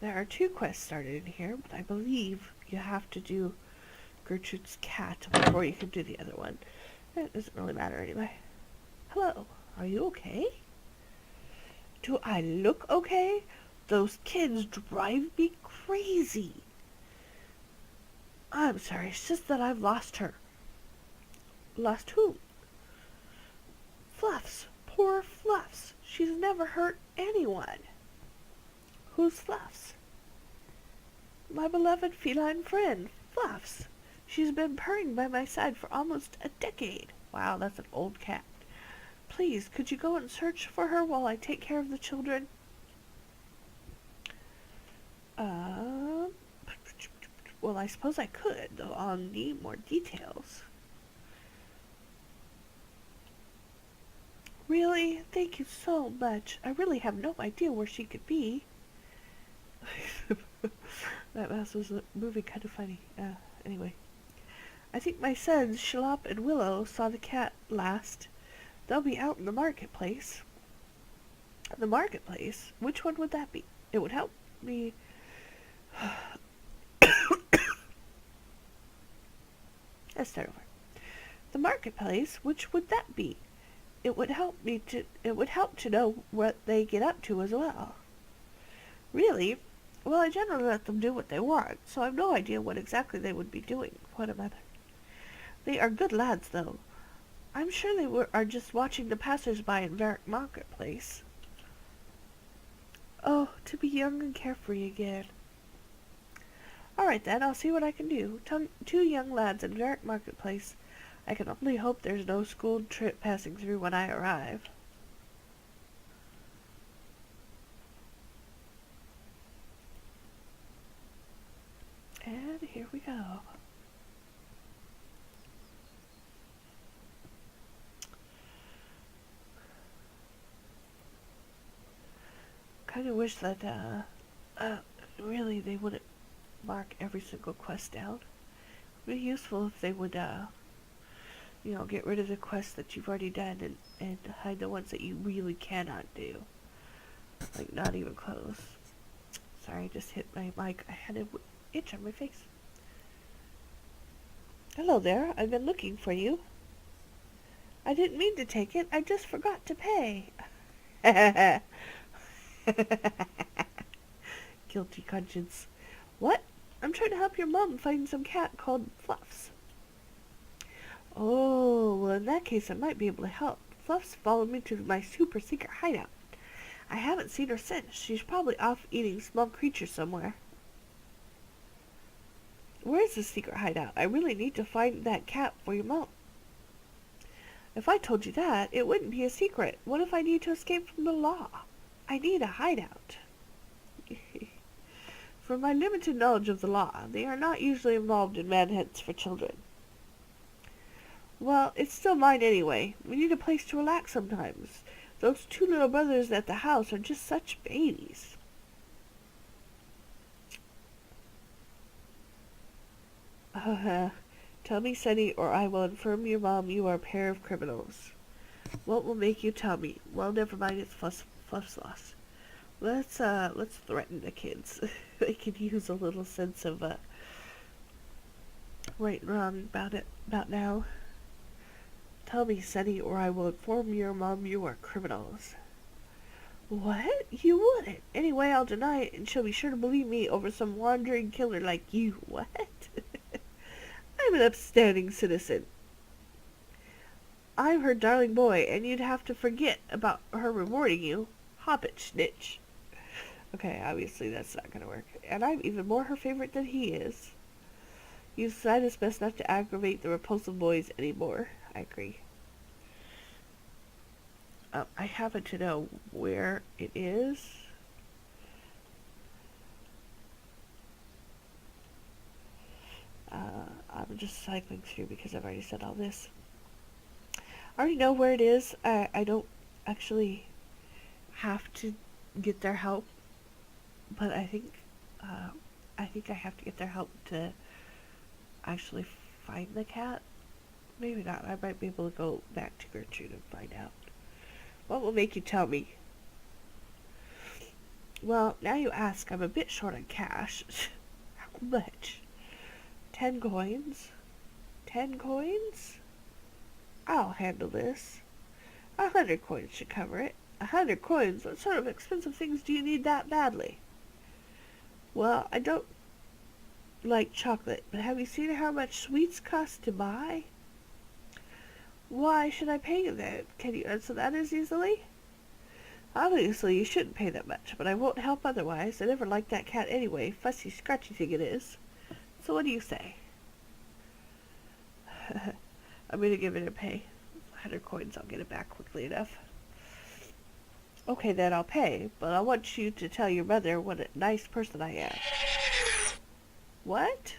There are 2 quests started in here, but I believe you have to do Gertrude's cat before you can do the other one. It doesn't really matter anyway. Hello, are you okay? Do I look okay? Those kids drive me crazy. I'm sorry, it's just that I've lost her. Lost who? Fluffs. Poor Fluffs. She's never hurt anyone. Who's Fluffs? My beloved feline friend, Fluffs. She's been purring by my side for almost a decade. Wow, that's an old cat. Please, could you go and search for her while I take care of the children? Well, I suppose I could, though I'll need more details. Really? Thank you so much. I really have no idea where she could be. That mouse was moving kind of funny. Anyway. I think my sons, Shalop and Willow, saw the cat last. They'll be out in the marketplace. The marketplace? Which one would that be? It would help me... Let's start over. The marketplace? Which would that be? It would help to know what they get up to as well. Really? Well, I generally let them do what they want, so I've no idea what exactly they would be doing. What a mother. They are good lads, though. I'm sure they are just watching the passers-by in Varick Marketplace. Oh, to be young and carefree again. All right, then, I'll see what I can do. 2 young lads in Varick Marketplace. I can only hope there's no school trip passing through when I arrive. And here we go. Kind of wish that, really they wouldn't mark every single quest down. It would be useful if they would, get rid of the quests that you've already done and hide the ones that you really cannot do. Like, not even close. Sorry, I just hit my mic. I had an itch on my face. Hello there, I've been looking for you. I didn't mean to take it, I just forgot to pay. Guilty conscience. What? I'm trying to help your mom find some cat called Fluffs. Oh, well in that case I might be able to help. Fluffs followed me to my super secret hideout. I haven't seen her since. She's probably off eating small creatures somewhere. Where's the secret hideout? I really need to find that cat for your mom. If I told you that, it wouldn't be a secret. What if I need to escape from the law? I need a hideout. From my limited knowledge of the law, they are not usually involved in manhunts for children. Well, it's still mine anyway. We need a place to relax sometimes. Those 2 little brothers at the house are just such babies. Tell me, Sunny, or I will inform your mom you are a pair of criminals. What will make you tell me? Well, never mind, it's Fluff's loss. Let's threaten the kids. They could use a little sense of, right and wrong about now. Tell me, Sunny, or I will inform your mom you are criminals. What? You wouldn't. Anyway, I'll deny it, and she'll be sure to believe me over some wandering killer like you. What? I'm an upstanding citizen. I'm her darling boy, and you'd have to forget about her rewarding you. Hop it, snitch. Okay, obviously that's not gonna work. And I'm even more her favorite than he is. You decide it's best not to aggravate the repulsive boys anymore. I agree. I happen to know where it is. I'm just cycling through because I've already said all this. I already know where it is. I don't actually have to get their help, but I think I have to get their help to actually find the cat. Maybe not. I might be able to go back to Gertrude and find out. What will make you tell me? Well, now you ask, I'm a bit short on cash. How much? 10 coins? 10 coins? I'll handle this. 100 coins should cover it. 100 coins? What sort of expensive things do you need that badly? Well, I don't like chocolate, but have you seen how much sweets cost to buy? Why should I pay you then? Can you answer that as easily? Obviously, you shouldn't pay that much, but I won't help otherwise. I never liked that cat anyway, fussy, scratchy thing it is. So what do you say? I'm gonna give it a pay. 100 coins, I'll get it back quickly enough. Okay, then I'll pay, but I want you to tell your mother what a nice person I am. What?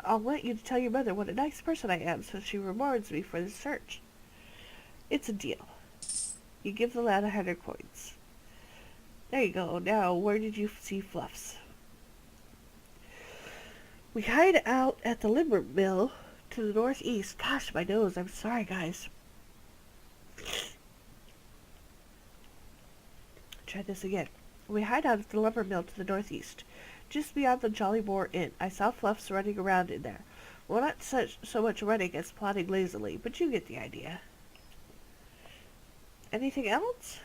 I want you to tell your mother what a nice person I am so she rewards me for the search. It's a deal. You give the lad 100 coins. There you go. Now, where did you see Fluffs? We hide out at the lumber mill to the northeast. Gosh, my nose. I'm sorry, guys. Try this again. We hide out at the lumber mill to the northeast. Just beyond the Jolly Boar Inn, I saw Fluffs running around in there. Well, not so much running as plodding lazily, but you get the idea. Anything else?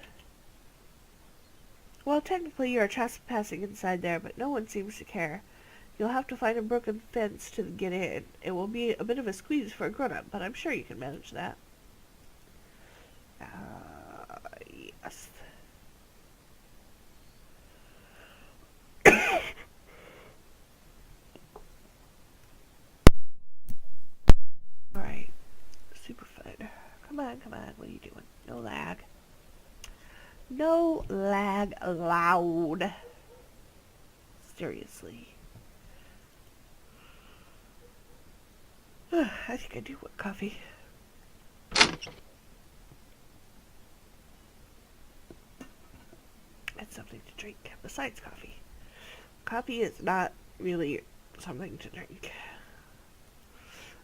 Well, technically you are trespassing inside there, but no one seems to care. You'll have to find a broken fence to get in. It will be a bit of a squeeze for a grown-up, but I'm sure you can manage that. Yes. Alright. Super fun. Come on, come on. What are you doing? No lag. No lag allowed. Seriously. I think I do want coffee. And something to drink besides coffee. Coffee is not really something to drink.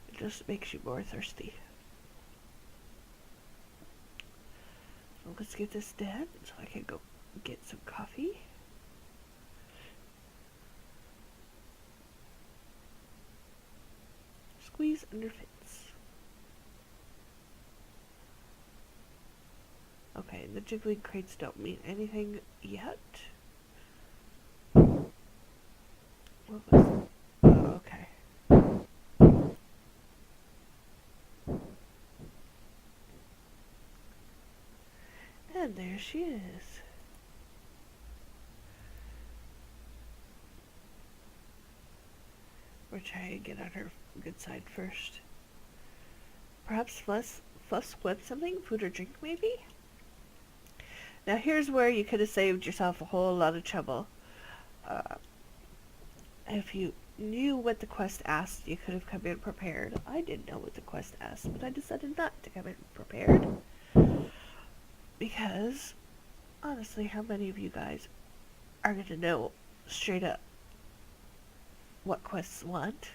It just makes you more thirsty. So let's get this done so I can go get some coffee. Squeeze under fence. Okay, the jiggling crates don't mean anything yet. What was it? Oh, okay. And there she is. We're trying to get on her good side first. Perhaps Fluff wants something? Food or drink, maybe? Now here's where you could have saved yourself a whole lot of trouble. If you knew what the quest asked, you could have come in prepared. I didn't know what the quest asked, but I decided not to come in prepared. Because, honestly, how many of you guys are going to know straight up what quests want?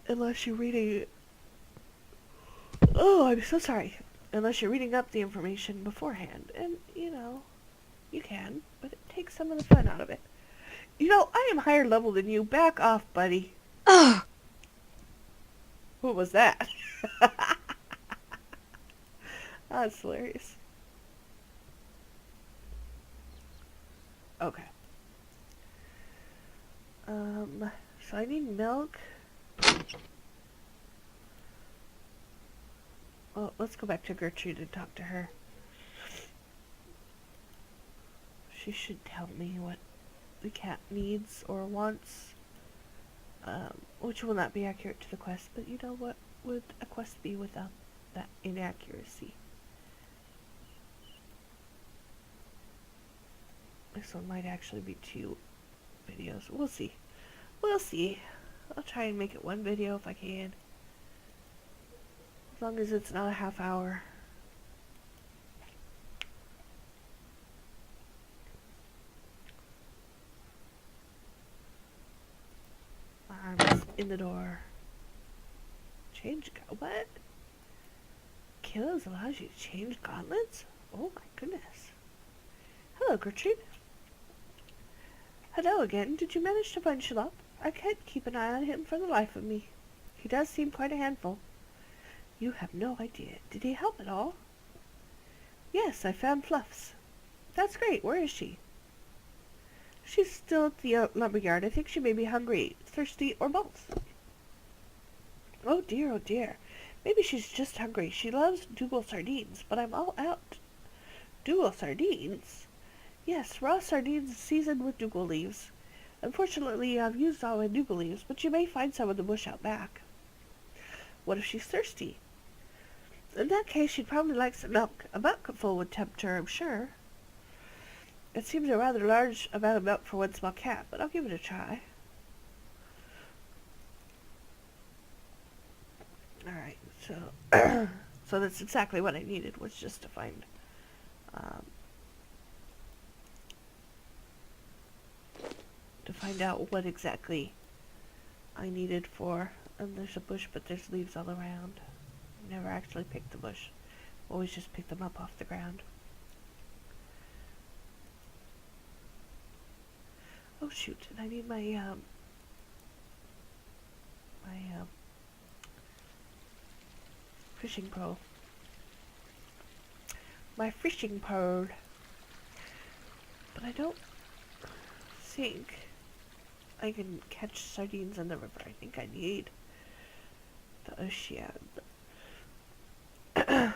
Unless you're reading... Oh, I'm so sorry. Unless you're reading up the information beforehand. And, you know, you can, but it takes some of the fun out of it. You know, I am higher level than you. Back off, buddy. Ugh. What was that? That's hilarious. Okay. So I need milk. Well, let's go back to Gertrude and talk to her. She should tell me what the cat needs or wants, which will not be accurate to the quest, but you know, what would a quest be without that inaccuracy? This one might actually be 2 videos. We'll see. We'll see. I'll try and make it 1 video if I can. As long as it's not a half hour. Arms in the door. Change what? Kills allows you to change gauntlets? Oh my goodness. Hello, Gertrude. Hello again. Did you manage to find Shalop? I can't keep an eye on him for the life of me. He does seem quite a handful. You have no idea. Did he help at all? Yes, I found Fluffs. That's great. Where is she? She's still at the lumberyard. I think she may be hungry, thirsty, or both. Oh dear, oh dear. Maybe she's just hungry. She loves Dougal sardines, but I'm all out. Dougal sardines? Yes, raw sardines seasoned with Dougal leaves. Unfortunately, I've used all my Dougal leaves, but you may find some in the bush out back. What if she's thirsty? In that case, she'd probably like some milk. A bucketful would tempt her, I'm sure. It seems a rather large amount of milk for one small cat, but I'll give it a try. Alright, so so that's exactly what I needed, was just to find out what exactly I needed for. And there's a bush, but there's leaves all around. Never actually picked the bush. Always just pick them up off the ground. Oh shoot, and I need my fishing pole. My fishing pole. But I don't think I can catch sardines in the river. I think I need the ocean. I'm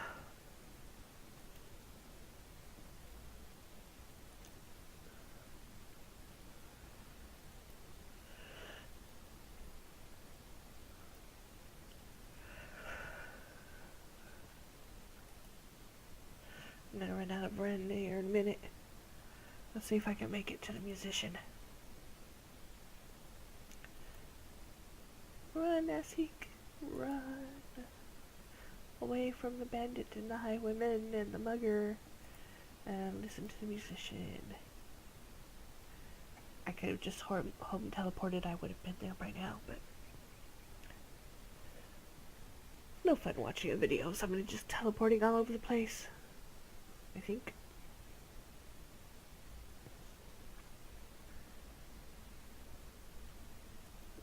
gonna run out of run here in a minute. Let's see if I can make it to the musician. Run, Assiq, run. Away from the bandit and the highwayman and the mugger. And listen to the musician. I could have just home teleported. I would have been there by now, but no fun watching a video of somebody just teleporting all over the place, I think.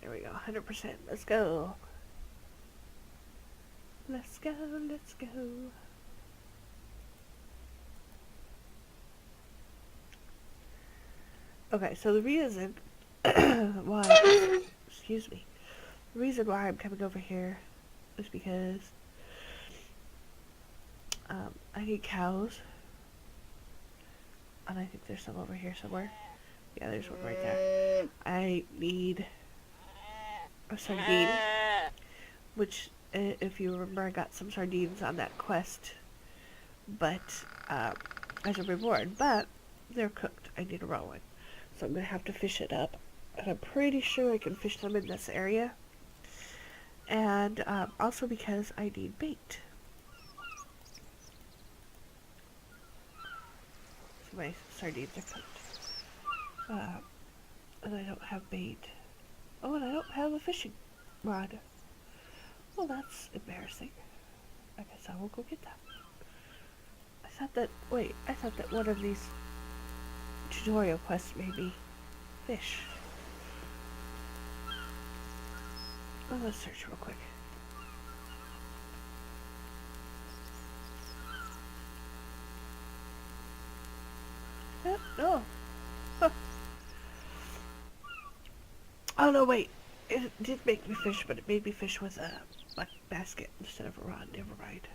There we go, 100%. Let's go. Let's go, let's go. Okay, so the reason why, excuse me, the reason why I'm coming over here is because I need cows, and I think there's some over here somewhere. Yeah, there's one right there. I need a sardine, which, if you remember, I got some sardines on that quest, but as a reward, but they're cooked. I need a raw one. So I'm going to have to fish it up. And I'm pretty sure I can fish them in this area. And also because I need bait. So my sardines are cooked. And I don't have bait. Oh, and I don't have a fishing rod. Well, that's embarrassing. I guess I will go get that. I thought that one of these tutorial quests made me fish. Oh, let's search real quick. No. Huh. Oh no, wait. It did make me fish, but it made me fish with a basket instead of a rod. Never mind.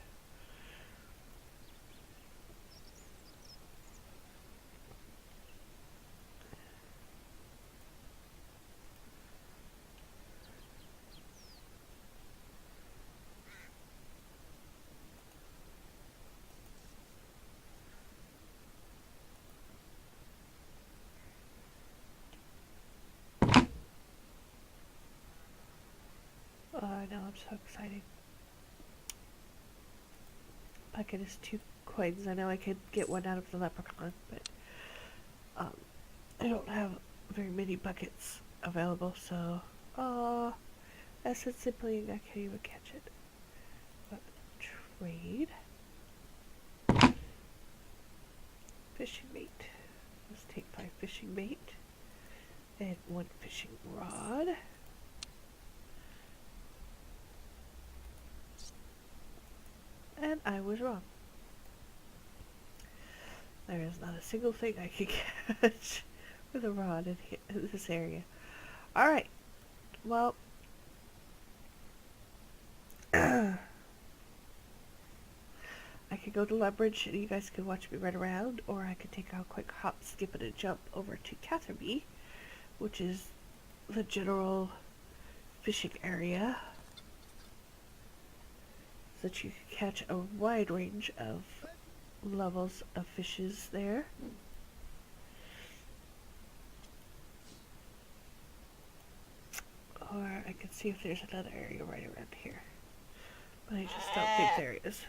Oh, I know, I'm so excited. Bucket is 2 coins. I know I could get one out of the leprechaun, but I don't have very many buckets available, so that's it simply, I can't even catch it. But trade. fishing bait. Let's take 5 fishing bait and 1 fishing rod. And I was wrong. There is not a single thing I can catch with a rod in this area. Alright, well, I could go to Leverage and you guys could watch me run around, or I could take a quick hop, skip, and a jump over to Catherby, which is the general fishing area, so that you can catch a wide range of levels of fishes there. Or I can see if there's another area right around here, but I just don't think there is.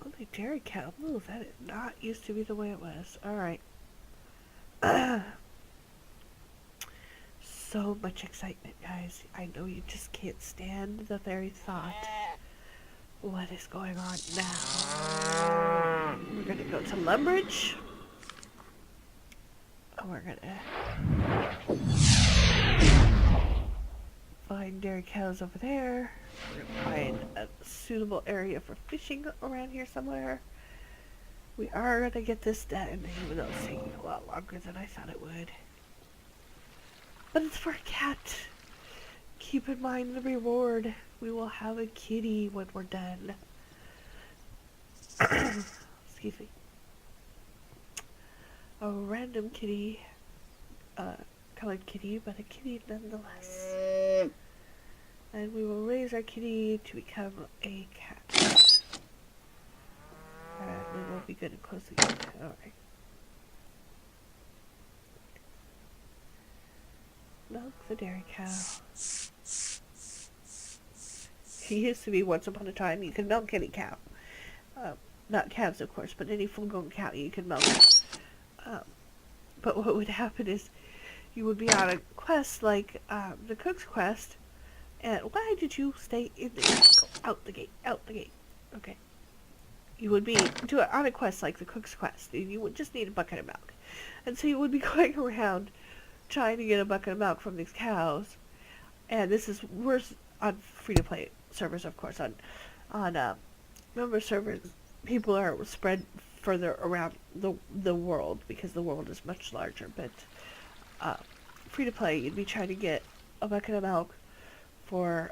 Only dairy cow. Ooh, that did not used to be the way it was. Alright. So much excitement, guys. I know you just can't stand the very thought. What is going on now? We're gonna go to Lumbridge. We're gonna find dairy cows over there. We're gonna find a suitable area for fishing around here somewhere. We are gonna get this done, even though it's taking a lot longer than I thought it would. But it's for a cat. Keep in mind the reward. We will have a kitty when we're done. Excuse me. A random kitty. Colored kitty, but a kitty nonetheless. And we will raise our kitty to become a cat. Alright, we will be good and close again. Alright. Milk the dairy cow. He used to be once upon a time you could milk any cow. Not calves, of course, but any full-grown cow you could milk. But what would happen is you would be on a quest like the cook's quest, and why did you stay in the gate? Go out the gate, out the gate. Okay. You would be on a quest like the cook's quest, and you would just need a bucket of milk. And so you would be going around trying to get a bucket of milk from these cows, and this is worse on free-to-play servers, of course. On member servers, people are spread further around the world because the world is much larger. But free-to-play, you'd be trying to get a bucket of milk for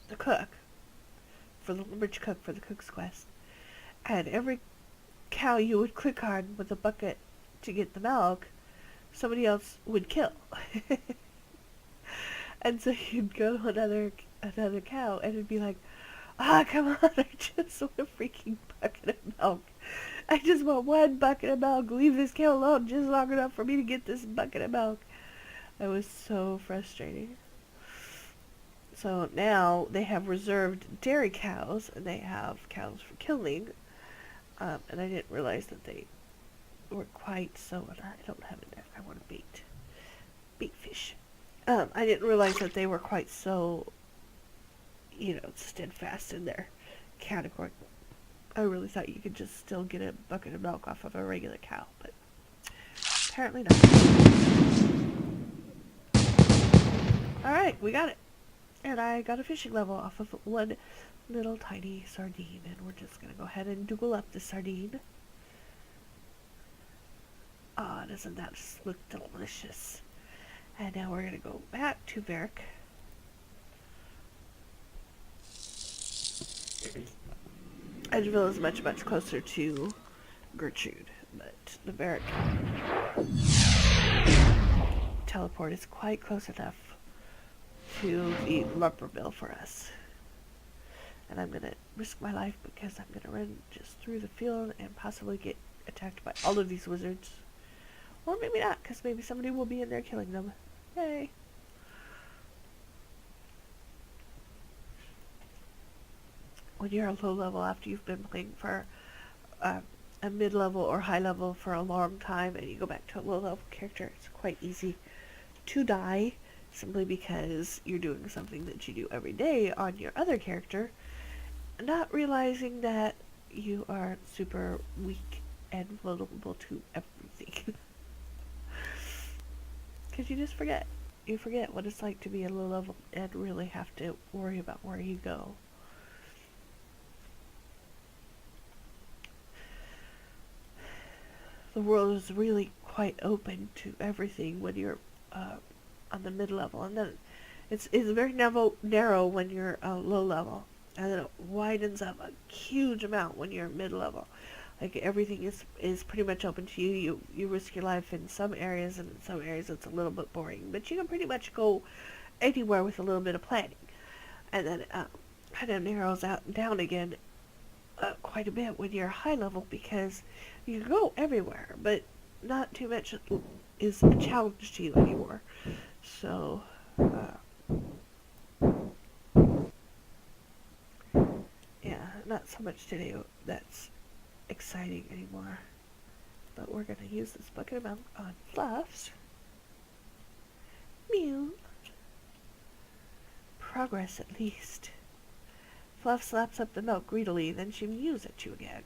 the cook, for the rich cook, for the cook's quest, and every cow you would click on with a bucket to get the milk, somebody else would kill. And so you'd go to another cow and it'd be like, come on, I just want a freaking bucket of milk. I just want 1 bucket of milk. Leave this cow alone just long enough for me to get this bucket of milk. It was so frustrating. So now they have reserved dairy cows, and they have cows for killing. And I didn't realize that they were quite so... I don't have it there. I want a bait fish. I didn't realize that they were quite so, steadfast in their category. I really thought you could just still get a bucket of milk off of a regular cow, but apparently not. Alright, we got it. And I got a fishing level off of 1 little tiny sardine, and we're just going to go ahead and double up the sardine. Oh, doesn't that just look delicious? And now we're going to go back to Varric. Edgeville is much, much closer to Gertrude, but the Varric teleport is quite close enough to the Lumberville for us. And I'm going to risk my life because I'm going to run just through the field and possibly get attacked by all of these wizards. Or maybe not, because maybe somebody will be in there killing them. Yay! When you're a low level after you've been playing for a mid-level or high level for a long time and you go back to a low level character, it's quite easy to die simply because you're doing something that you do every day on your other character, not realizing that you are super weak and vulnerable to everything. Because you just forget. You forget what it's like to be a low level and really have to worry about where you go. The world is really quite open to everything when you're on the mid-level, and then it's very narrow when you're low level, and then it widens up a huge amount when you're mid-level. Like everything is pretty much open to you. You risk your life in some areas, and in some areas it's a little bit boring. But you can pretty much go anywhere with a little bit of planning, and then kind of narrows out down again quite a bit when you're high level, because you can go everywhere, but not too much is a challenge to you anymore. So yeah, not so much to do that's exciting anymore. But we're gonna use this bucket amount on Fluffs. Mew. Progress at least. Fluff slaps up the milk greedily, then she mews at you again.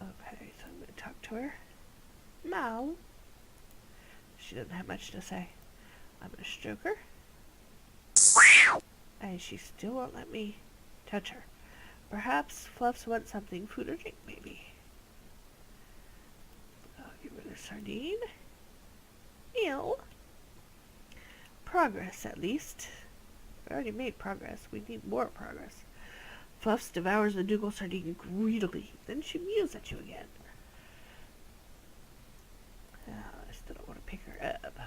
Okay, so I'm gonna talk to her. Meow. She doesn't have much to say. I'm gonna stroke her. And she still won't let me touch her. Perhaps Fluffs wants something, food or drink, maybe. I'll give her the sardine. Ew. Progress, at least. We already made progress. We need more progress. Fluffs devours the Dougal sardine greedily. Then she mews at you again. I still don't want to pick her up.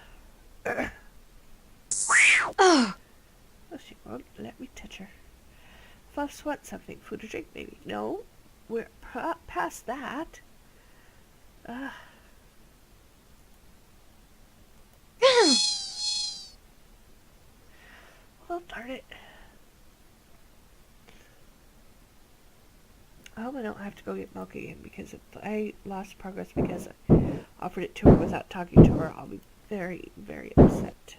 Oh, she won't let me touch her. Fluffs wants something, food or drink, maybe. No, we're past that. Well, darn it. I hope I don't have to go get milk again, because if I lost progress because I offered it to her without talking to her, I'll be very, very upset.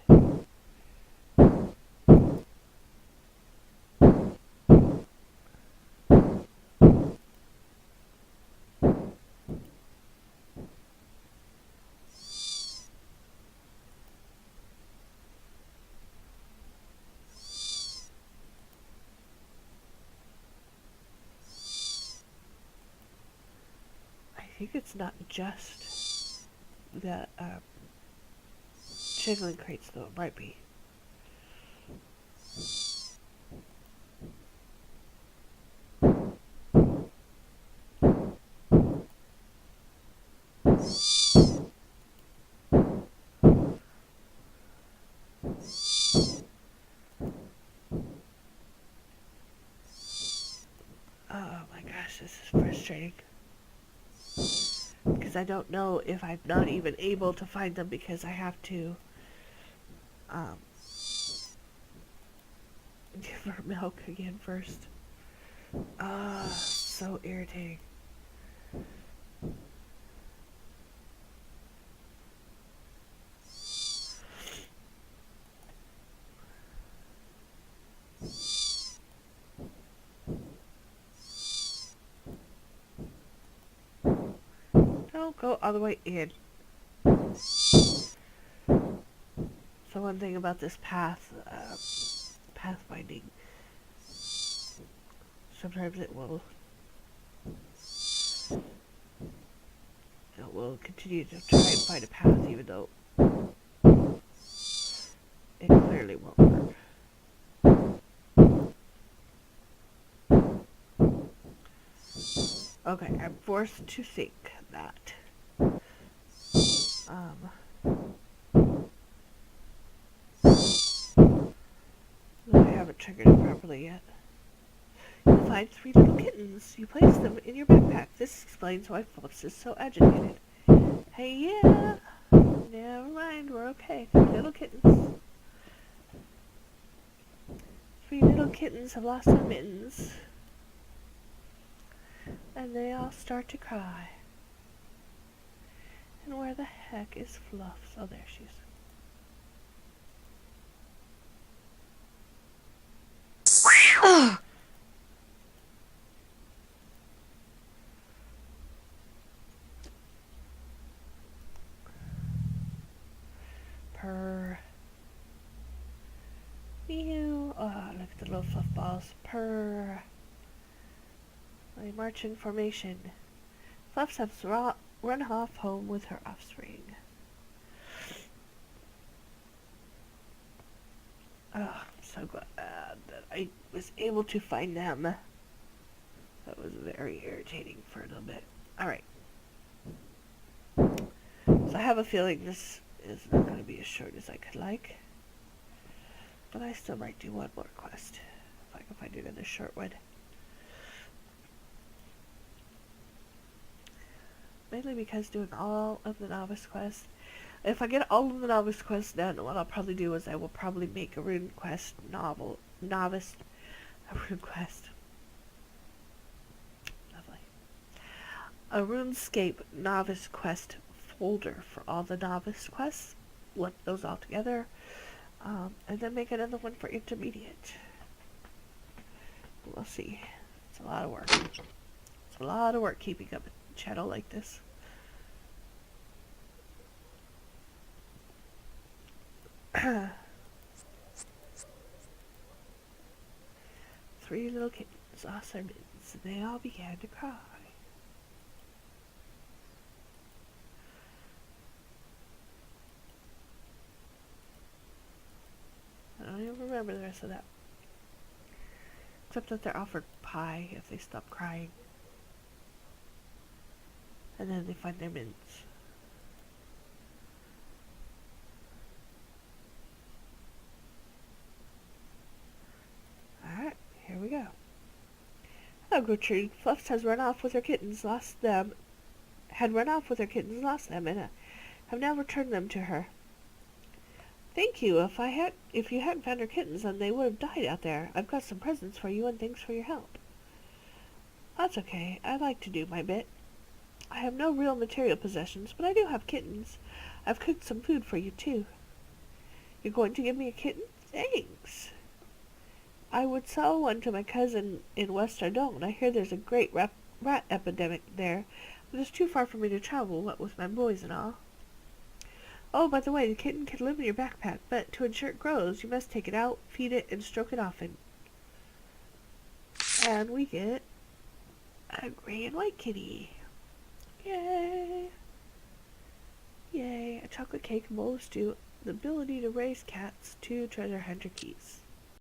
I think it's not just the chiggling crates, though. It might be. Oh my gosh, this is frustrating. Because I don't know if I'm not even able to find them, because I have to give her milk again first. So irritating. Don't go all the way in. So one thing about this pathfinding, sometimes it will continue to try and find a path, even though it clearly won't work. Okay, I'm forced to think that I haven't triggered it properly yet. You find 3 little kittens. You place them in your backpack. This explains why Phillips is so agitated. Hey, yeah. Never mind, we're okay. 3 little kittens. 3 little kittens have lost their mittens. And they all start to cry. And where the heck is Fluffs? Oh, there she is. Mew. Oh, look at the little fluff balls. Purr. They march in formation. Fluffs have run off home with her offspring. Oh, I'm so glad that I was able to find them. That was very irritating for a little bit. Alright. So I have a feeling this is not going to be as short as I could like. But I still might do one more quest. If I can find another short one. Mainly because doing all of the novice quests. If I get all of the novice quests done, what I'll probably do is I will probably make a rune quest novice, a rune quest. Lovely. A RuneScape novice quest folder for all the novice quests. Lump those all together. And then make another one for intermediate. We'll see. It's a lot of work. It's a lot of work keeping up a channel like this. Three little kittens lost their mittens, and they all began to cry. I don't even remember the rest of that. Except that they're offered pie if they stop crying. And then they find their mittens. Alright, here we go. Hello, Gertrude. Fluffs had run off with her kittens, lost them, and have now returned them to her. Thank you. If you hadn't found her kittens, then they would have died out there. I've got some presents for you, and thanks for your help. That's okay. I like to do my bit. I have no real material possessions, but I do have kittens. I've cooked some food for you, too. You're going to give me a kitten? Thanks. I would sell one to my cousin in West Ardon. I hear there's a great rat epidemic there, but it's too far for me to travel, what with my boys and all. Oh, by the way, the kitten can live in your backpack, but to ensure it grows, you must take it out, feed it, and stroke it often. And we get a gray and white kitty. Yay! Yay, a chocolate cake, a bowl of stew, the ability to raise cats, 2 treasure hunter keys.